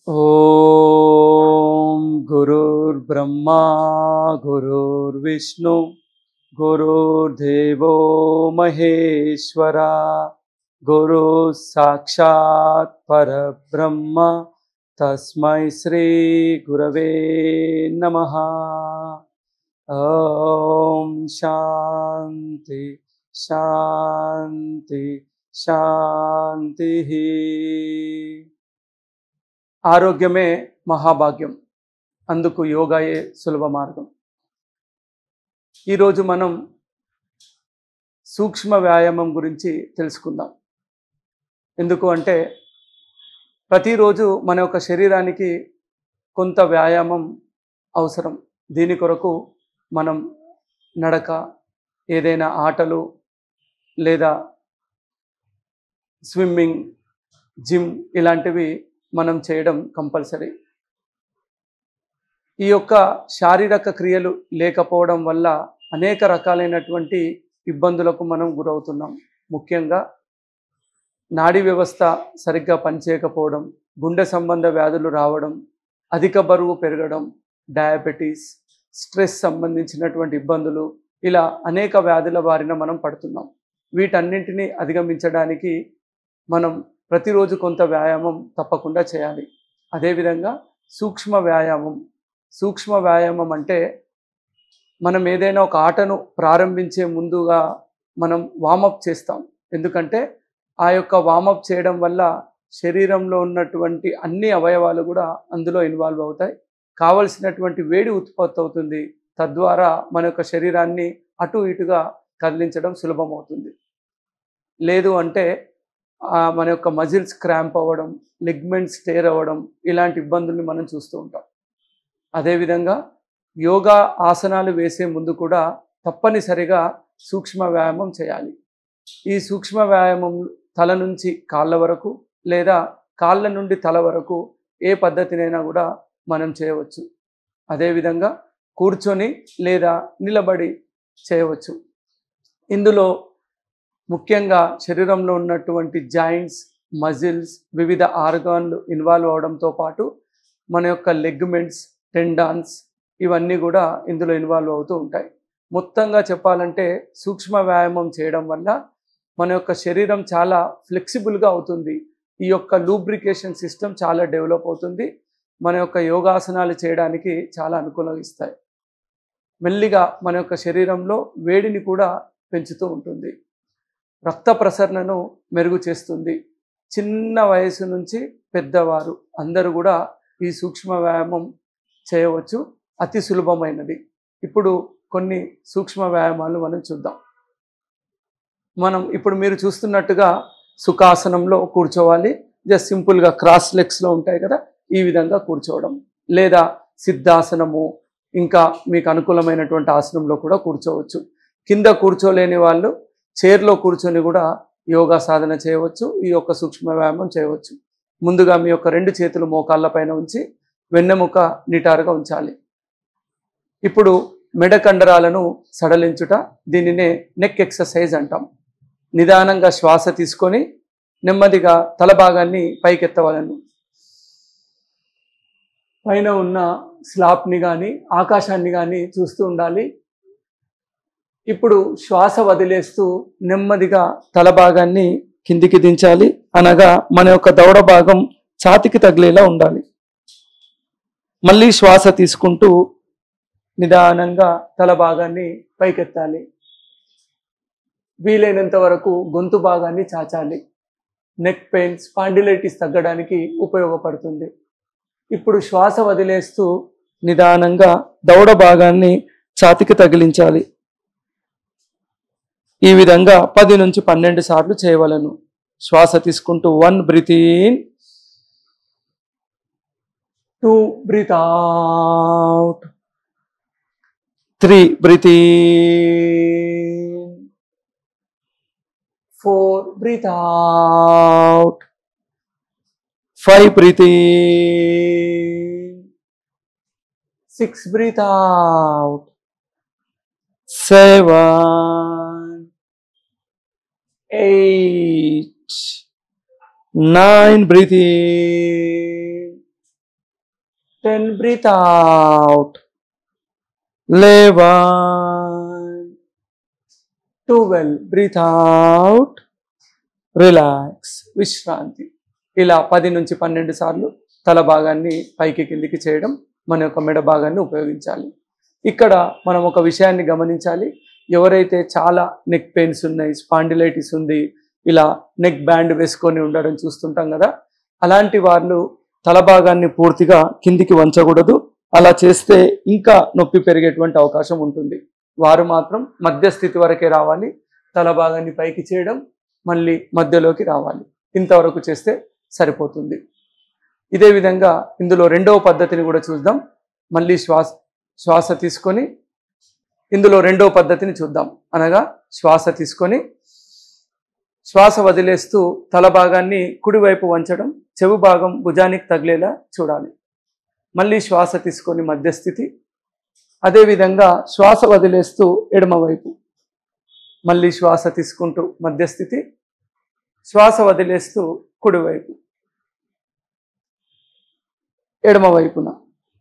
ओम गुरुर्ब्रह्मा गुरुर्विष्णु गुरुर्देवो महेश्वरा गुरु साक्षात् परब्रह्म तस्मै श्री गुरवे नमः। ओम शांति शांति शांति। ఆరోగ్యమే మహాభాగ్యం, అందుకు యోగాయే సులభ మార్గం. ఈరోజు మనం సూక్ష్మ వ్యాయామం గురించి తెలుసుకుందాం. ఎందుకు అంటే ప్రతిరోజు మన యొక్క శరీరానికి కొంత వ్యాయామం అవసరం. దీని కొరకు మనం నడక, ఏదైనా ఆటలు లేదా స్విమ్మింగ్, జిమ్ ఇలాంటివి మనం చేయడం కంపల్సరీ. ఈ యొక్క శారీరక క్రియలు లేకపోవడం వల్ల అనేక రకాలైనటువంటి ఇబ్బందులకు మనం గురవుతున్నాం. ముఖ్యంగా నాడీ వ్యవస్థ సరిగ్గా పనిచేయకపోవడం, గుండె సంబంధ వ్యాధులు రావడం, అధిక బరువు పెరగడం, డయాబెటీస్, స్ట్రెస్ సంబంధించినటువంటి ఇబ్బందులు, ఇలా అనేక వ్యాధుల బారిన మనం పడుతున్నాం. వీటన్నింటినీ అధిగమించడానికి మనం ప్రతిరోజు కొంత వ్యాయామం తప్పకుండా చేయాలి. అదేవిధంగా సూక్ష్మ వ్యాయామం అంటే మనం ఏదైనా ఒక ఆటను ప్రారంభించే ముందుగా మనం వామప్ చేస్తాం. ఎందుకంటే ఆ యొక్క వామప్ చేయడం వల్ల శరీరంలో ఉన్నటువంటి అన్ని అవయవాలు కూడా అందులో ఇన్వాల్వ్ అవుతాయి. కావలసినటువంటి వేడి ఉత్పత్తి అవుతుంది. తద్వారా మన యొక్క శరీరాన్ని అటు ఇటుగా కదిలించడం సులభమవుతుంది. లేదు అంటే మన యొక్క మజిల్స్ క్రాంప్ అవ్వడం, లిగ్మెంట్స్ టేర్ అవ్వడం, ఇలాంటి ఇబ్బందుల్ని మనం చూస్తూ ఉంటాం. అదేవిధంగా యోగా ఆసనాలు వేసే ముందు కూడా తప్పనిసరిగా సూక్ష్మ వ్యాయామం చేయాలి. ఈ సూక్ష్మ వ్యాయామం తల నుంచి కాళ్ళ వరకు లేదా కాళ్ళ నుండి తల వరకు ఏ పద్ధతినైనా కూడా మనం చేయవచ్చు. అదేవిధంగా కూర్చొని లేదా నిలబడి చేయవచ్చు. ఇందులో ముఖ్యంగా శరీరంలో ఉన్నటువంటి జాయింట్స్, మజిల్స్, వివిధ ఆర్గాన్లు ఇన్వాల్వ్ అవడంతో పాటు మన యొక్క లెగ్మెంట్స్, టెండాన్స్ ఇవన్నీ కూడా ఇందులో ఇన్వాల్వ్ అవుతూ ఉంటాయి. మొత్తంగా చెప్పాలంటే సూక్ష్మ వ్యాయామం చేయడం వల్ల మన యొక్క శరీరం చాలా ఫ్లెక్సిబుల్గా అవుతుంది. ఈ యొక్క లూబ్రికేషన్ సిస్టమ్ చాలా డెవలప్ అవుతుంది. మన యొక్క యోగాసనాలు చేయడానికి చాలా అనుకూలగిస్తాయి. మెల్లిగా మన యొక్క శరీరంలో వేడిని కూడా పెంచుతూ ఉంటుంది. రక్త ప్రసరణను మెరుగు చేస్తుంది. చిన్న వయసు నుంచి పెద్దవారు అందరూ కూడా ఈ సూక్ష్మ వ్యాయామం చేయవచ్చు. అతి సులభమైనది. ఇప్పుడు కొన్ని సూక్ష్మ వ్యాయామాలు మనం చూద్దాం. ఇప్పుడు మీరు చూస్తున్నట్టుగా సుఖాసనంలో కూర్చోవాలి. జస్ట్ సింపుల్గా క్రాస్ లెగ్స్లో ఉంటాయి కదా, ఈ విధంగా కూర్చోవడం. లేదా సిద్ధాసనము, ఇంకా మీకు అనుకూలమైనటువంటి ఆసనంలో కూడా కూర్చోవచ్చు. కింద కూర్చోలేని వాళ్ళు చైర్లో కూర్చొని కూడా యోగా సాధన చేయవచ్చు. ఈ యొక్క సూక్ష్మ వ్యాయామం చేయవచ్చు. ముందుగా మీ యొక్క 2 చేతులు మోకాళ్ళ పైన ఉంచి వెన్నెముక నిటారుగా ఉంచాలి. ఇప్పుడు మెడ కండరాలను సడలించుట, దీనినే నెక్ ఎక్సర్సైజ్ అంటాం. నిదానంగా శ్వాస తీసుకొని నెమ్మదిగా తల భాగాన్ని పైకెత్తవలను. పైన ఉన్న స్లాబ్ని కానీ ఆకాశాన్ని కానీ చూస్తూ ఉండాలి. ఇప్పుడు శ్వాస వదిలేస్తూ నెమ్మదిగా తల భాగాన్ని కిందికి దించాలి. అనగా మన యొక్క దవడ భాగం ఛాతికి తగిలేలా ఉండాలి. మళ్ళీ శ్వాస తీసుకుంటూ నిదానంగా తల భాగాన్ని పైకెత్తాలి. వీలైనంత వరకు గొంతు భాగాన్ని చాచాలి. నెక్ పెయిన్, స్పాండిలైటిస్ తగ్గడానికి ఉపయోగపడుతుంది. ఇప్పుడు శ్వాస వదిలేస్తూ నిదానంగా దవడ భాగాన్ని ఛాతికి తగిలించాలి. ఈ విధంగా 10 నుంచి 12 సార్లు చేయవలను. శ్వాస తీసుకుంటూ 1 breath in, 2 breath out, 3 breath in, 4 breath out, 5 breath in, 6 breath out, 7, 8, 9 breathe in, 10 breathe out, 11, 12 breathe out, relax, విశ్రాంతి. ఇలా 10 నుంచి 12 సార్లు తల భాగాన్ని పైకి కిందికి చేయడం మన యొక్క మెడ భాగాన్ని ఉపయోగించాలి. ఇక్కడ మనం ఒక విషయాన్ని గమనించాలి. ఎవరైతే చాలా నెక్ పెయిన్స్ ఉన్నాయి, స్పాండిలైటిస్ ఉంది, ఇలా నెక్ బ్యాండ్ వేసుకొని ఉండడం చూస్తుంటాం కదా, అలాంటి వాళ్ళు తల భాగాన్ని పూర్తిగా కిందికి వంచకూడదు. అలా చేస్తే ఇంకా నొప్పి పెరిగేటువంటి అవకాశం ఉంటుంది. వారు మాత్రం మధ్యస్థితి వరకే రావాలి. తల భాగాన్ని పైకి చేయడం, మళ్ళీ మధ్యలోకి రావాలి. ఇంతవరకు చేస్తే సరిపోతుంది. ఇదే విధంగా ఇందులో రెండవ పద్ధతిని కూడా చూద్దాం. మళ్ళీ శ్వాస తీసుకొని ఇందులో రెండవ పద్ధతిని చూద్దాం. అనగా శ్వాస తీసుకొని శ్వాస వదిలేస్తూ తల భాగాన్ని కుడివైపు వంచడం, చెవు భాగం భుజానికి తగిలేలా చూడాలి. మళ్ళీ శ్వాస తీసుకొని మధ్యస్థితి, అదేవిధంగా శ్వాస వదిలేస్తూ ఎడమవైపు, మళ్ళీ శ్వాస తీసుకుంటూ మధ్యస్థితి, శ్వాస వదిలేస్తూ కుడివైపు, ఎడమవైపున.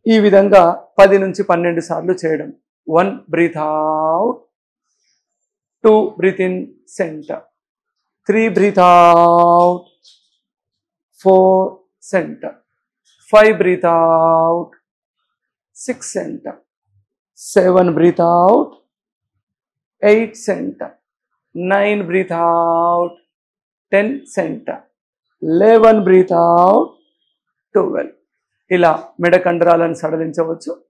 ఈ విధంగా 10 నుంచి 12 సార్లు చేయడం. 1 breath out, 2 breath in centre, 3 breath out, 4 centre, 5 breath out, 6 centre, 7 breath out, 8 centre, 9 breath out, 10 centre, 11 breath out, 12. ఇలా మెడ కండరాలను సడలించవచ్చు.